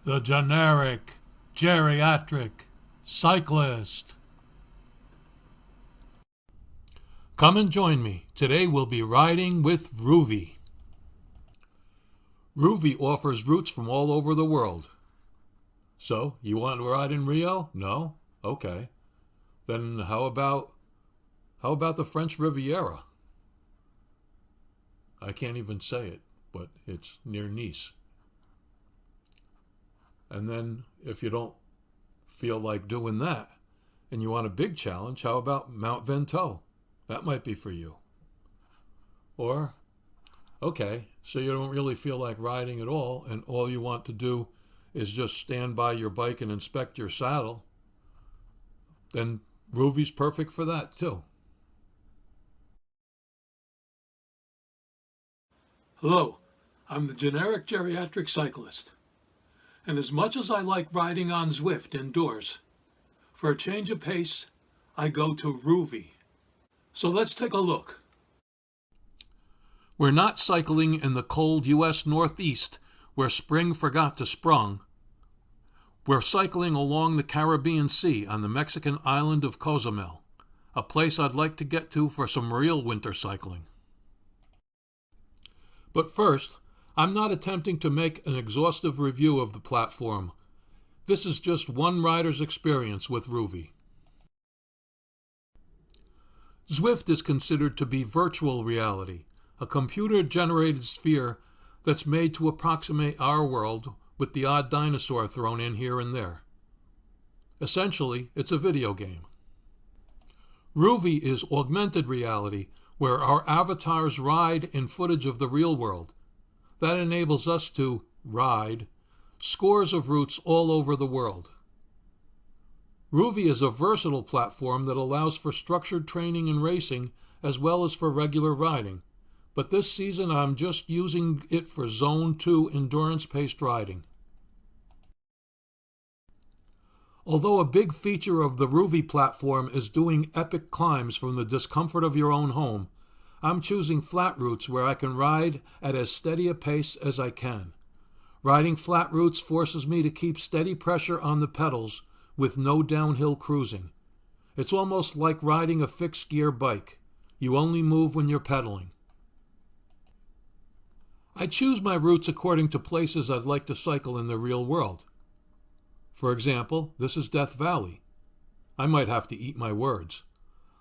the Generic Geriatric Cyclist. Come and join me. Today we'll be riding with Rouvy. Rouvy offers routes from all over the world. So, you want to ride in Rio? No? Okay. Then how about the French Riviera? I can't even say it, but it's near Nice. And then if you don't feel like doing that and you want a big challenge, how about Mount Ventoux? That might be for you. Or, okay, so you don't really feel like riding at all and all you want to do is just stand by your bike and inspect your saddle, then Rouvy's perfect for that too. Hello, I'm the Generic Geriatric Cyclist. And as much as I like riding on Zwift indoors, for a change of pace, I go to Rouvy. So let's take a look. We're not cycling in the cold U.S. Northeast where spring forgot to sprung. We're cycling along the Caribbean Sea on the Mexican island of Cozumel, a place I'd like to get to for some real winter cycling. But first, I'm not attempting to make an exhaustive review of the platform. This is just one rider's experience with Rouvy. Zwift is considered to be virtual reality, a computer-generated sphere that's made to approximate our world with the odd dinosaur thrown in here and there. Essentially, it's a video game. Rouvy is augmented reality, where our avatars ride in footage of the real world. That enables us to ride scores of routes all over the world. Rouvy is a versatile platform that allows for structured training and racing as well as for regular riding, but this season I'm just using it for Zone 2 endurance-paced riding. Although a big feature of the Rouvy platform is doing epic climbs from the discomfort of your own home, I'm choosing flat routes where I can ride at as steady a pace as I can. Riding flat routes forces me to keep steady pressure on the pedals with no downhill cruising. It's almost like riding a fixed-gear bike. You only move when you're pedaling. I choose my routes according to places I'd like to cycle in the real world. For example, this is Death Valley. I might have to eat my words.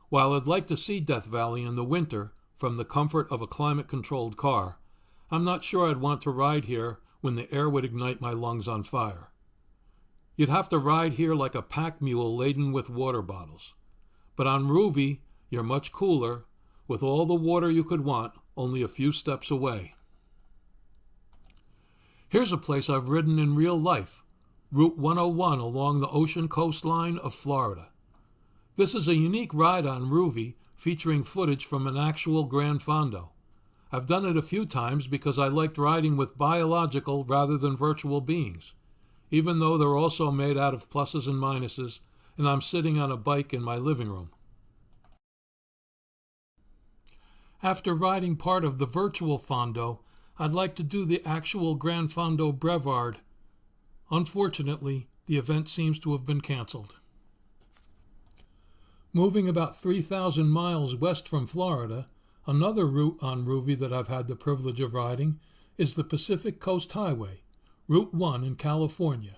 While I'd like to see Death Valley in the winter from the comfort of a climate-controlled car, I'm not sure I'd want to ride here when the air would ignite my lungs on fire. You'd have to ride here like a pack mule laden with water bottles. But on Rouvy, you're much cooler, with all the water you could want, only a few steps away. Here's a place I've ridden in real life, Route 101 along the ocean coastline of Florida. This is a unique ride on Rouvy featuring footage from an actual Gran Fondo. I've done it a few times because I liked riding with biological rather than virtual beings, even though they're also made out of pluses and minuses, and I'm sitting on a bike in my living room. After riding part of the virtual Fondo, I'd like to do the actual Gran Fondo Brevard. Unfortunately, the event seems to have been canceled. Moving about 3,000 miles west from Florida, another route on Rouvy that I've had the privilege of riding is the Pacific Coast Highway, Route 1 in California.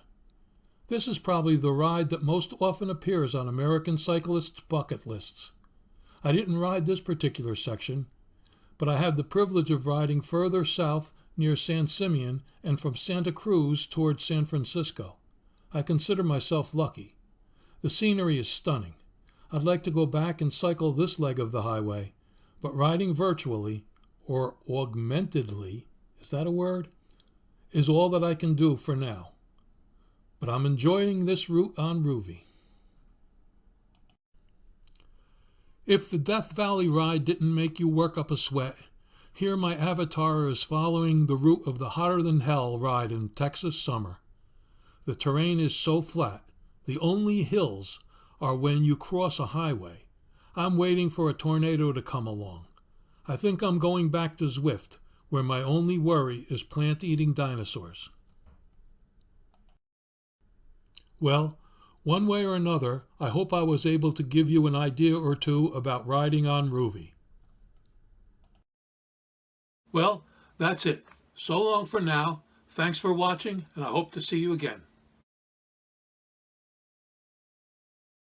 This is probably the ride that most often appears on American cyclists' bucket lists. I didn't ride this particular section, but I had the privilege of riding further south near San Simeon and from Santa Cruz towards San Francisco. I consider myself lucky. The scenery is stunning. I'd like to go back and cycle this leg of the highway, but riding virtually, or augmentedly, is that a word? Is all that I can do for now. But I'm enjoying this route on Rouvy. If the Death Valley ride didn't make you work up a sweat, here my avatar is following the route of the hotter-than-hell ride in Texas summer. The terrain is so flat, the only hills are when you cross a highway. I'm waiting for a tornado to come along. I think I'm going back to Zwift, where my only worry is plant-eating dinosaurs. Well, one way or another, I hope I was able to give you an idea or two about riding on Rouvy. Well, that's it. So long for now. Thanks for watching, and I hope to see you again.